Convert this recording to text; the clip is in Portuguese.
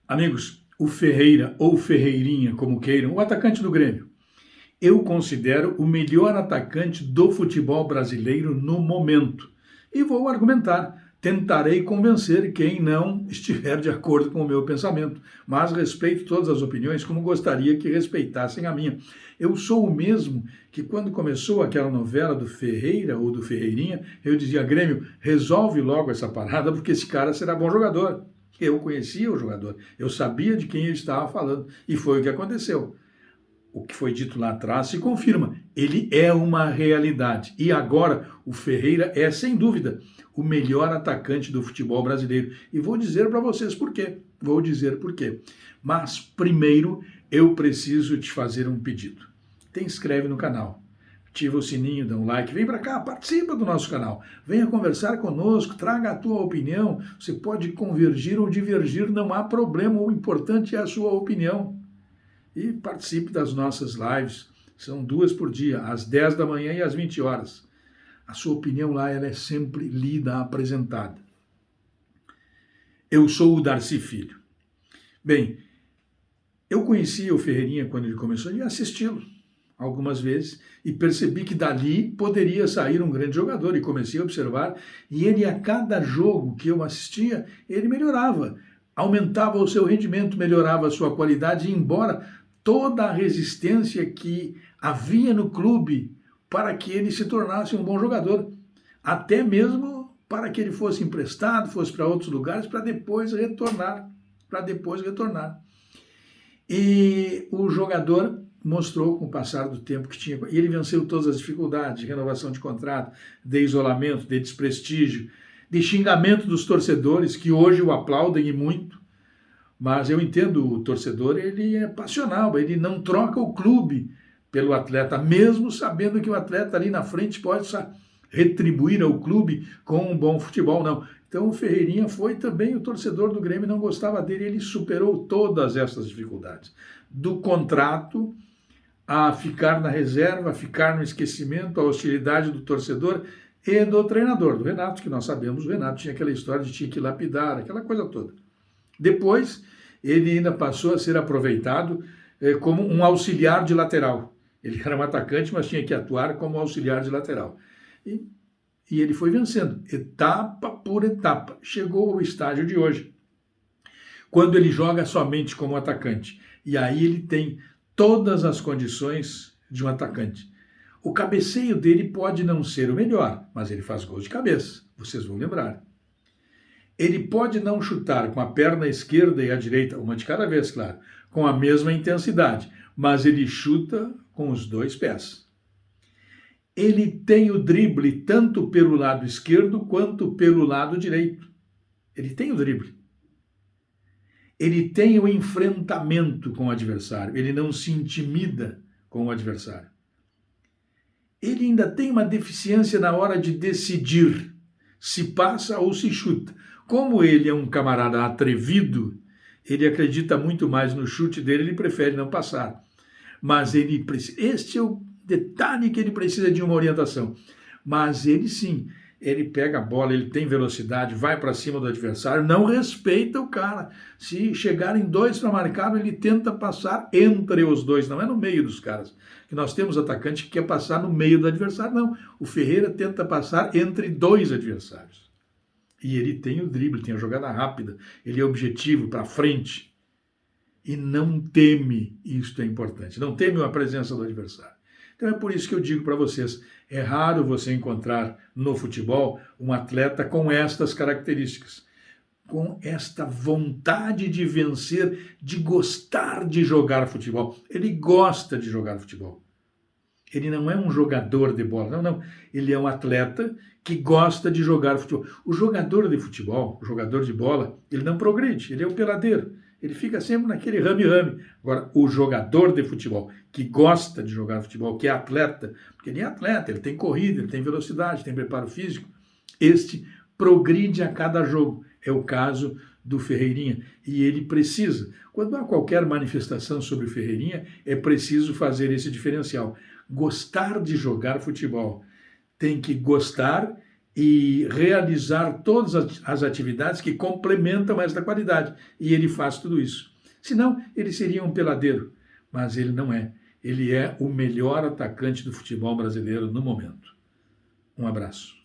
Amigos, o Ferreira ou Ferreirinha, como queiram, o atacante do Grêmio, eu considero o melhor atacante do futebol brasileiro no momento. E vou argumentar. Tentarei convencer quem não estiver de acordo com o meu pensamento, mas respeito todas as opiniões como gostaria que respeitassem a minha. Eu sou o mesmo que quando começou aquela novela do Ferreira ou do Ferreirinha, eu dizia, Grêmio, resolve logo essa parada porque esse cara será bom jogador. Eu conhecia o jogador, eu sabia de quem ele estava falando e foi o que aconteceu. O que foi dito lá atrás se confirma. Ele é uma realidade. E agora o Ferreira é, sem dúvida, o melhor atacante do futebol brasileiro. E vou dizer para vocês por quê. Vou dizer por quê. Mas primeiro eu preciso te fazer um pedido. Te inscreve no canal. Ativa o sininho, dá um like, vem para cá, participa do nosso canal, venha conversar conosco, traga a tua opinião, você pode convergir ou divergir, não há problema, o importante é a sua opinião. E participe das nossas lives, são 2 por dia, às 10 da manhã e às 20 horas. A sua opinião lá ela é sempre lida, apresentada. Eu sou o Darcy Filho. Bem, eu conheci o Ferreirinha quando ele começou e assisti-lo algumas vezes e percebi que dali poderia sair um grande jogador e comecei a observar e ele a cada jogo que eu assistia, ele melhorava, aumentava o seu rendimento, melhorava a sua qualidade, embora toda a resistência que havia no clube para que ele se tornasse um bom jogador, até mesmo para que ele fosse emprestado, fosse para outros lugares, para depois retornar, E o jogador mostrou com o passar do tempo que tinha, e ele venceu todas as dificuldades de renovação de contrato, de isolamento, de desprestígio, de xingamento dos torcedores que hoje o aplaudem e muito. Mas eu entendo, o torcedor ele é passional, ele não troca o clube pelo atleta, mesmo sabendo que o atleta ali na frente pode retribuir ao clube com um bom futebol, não. Então o Ferreirinha foi também, o torcedor do Grêmio não gostava dele, ele superou todas essas dificuldades. Do contrato, a ficar na reserva, a ficar no esquecimento, a hostilidade do torcedor e do treinador, do Renato, que nós sabemos, o Renato tinha aquela história de tinha que lapidar, aquela coisa toda. Depois, ele ainda passou a ser aproveitado como um auxiliar de lateral. Ele era um atacante, mas tinha que atuar como auxiliar de lateral. E ele foi vencendo, etapa por etapa. Chegou ao estágio de hoje, quando ele joga somente como atacante. E aí ele tem todas as condições de um atacante. O cabeceio dele pode não ser o melhor, mas ele faz gols de cabeça, vocês vão lembrar. Ele pode não chutar com a perna esquerda e a direita, uma de cada vez, claro, com a mesma intensidade, mas ele chuta com os 2 pés. Ele tem o drible tanto pelo lado esquerdo quanto pelo lado direito. Ele tem o drible. Ele tem o enfrentamento com o adversário, ele não se intimida com o adversário. Ele ainda tem uma deficiência na hora de decidir se passa ou se chuta. Como ele é um camarada atrevido, ele acredita muito mais no chute dele, ele prefere não passar. Mas ele precisa, este é o detalhe que ele precisa de uma orientação. Mas ele sim, ele pega a bola, ele tem velocidade, vai para cima do adversário, não respeita o cara. Se chegarem 2 para marcar, ele tenta passar entre os 2, não é no meio dos caras. Que nós temos atacante que quer passar no meio do adversário, não. O Ferreira tenta passar entre 2 adversários. E ele tem o drible, tem a jogada rápida, ele é objetivo, para frente. E não teme, isto é importante, não teme a presença do adversário. Então é por isso que eu digo para vocês, é raro você encontrar no futebol um atleta com estas características, com esta vontade de vencer, de gostar de jogar futebol. Ele gosta de jogar futebol. Ele não é um jogador de bola, não. Ele é um atleta que gosta de jogar futebol. O jogador de futebol, o jogador de bola, ele não progride, ele é o peladeiro. Ele fica sempre naquele rame-rame. Agora, o jogador de futebol, que gosta de jogar futebol, que é atleta, porque ele é atleta, ele tem corrida, ele tem velocidade, tem preparo físico, este progride a cada jogo. É o caso do Ferreirinha. E ele precisa. Quando há qualquer manifestação sobre o Ferreirinha, é preciso fazer esse diferencial. Gostar de jogar futebol. Tem que gostar e realizar todas as atividades que complementam esta qualidade. E ele faz tudo isso. Senão, ele seria um peladeiro, mas ele não é. Ele é o melhor atacante do futebol brasileiro no momento. Um abraço.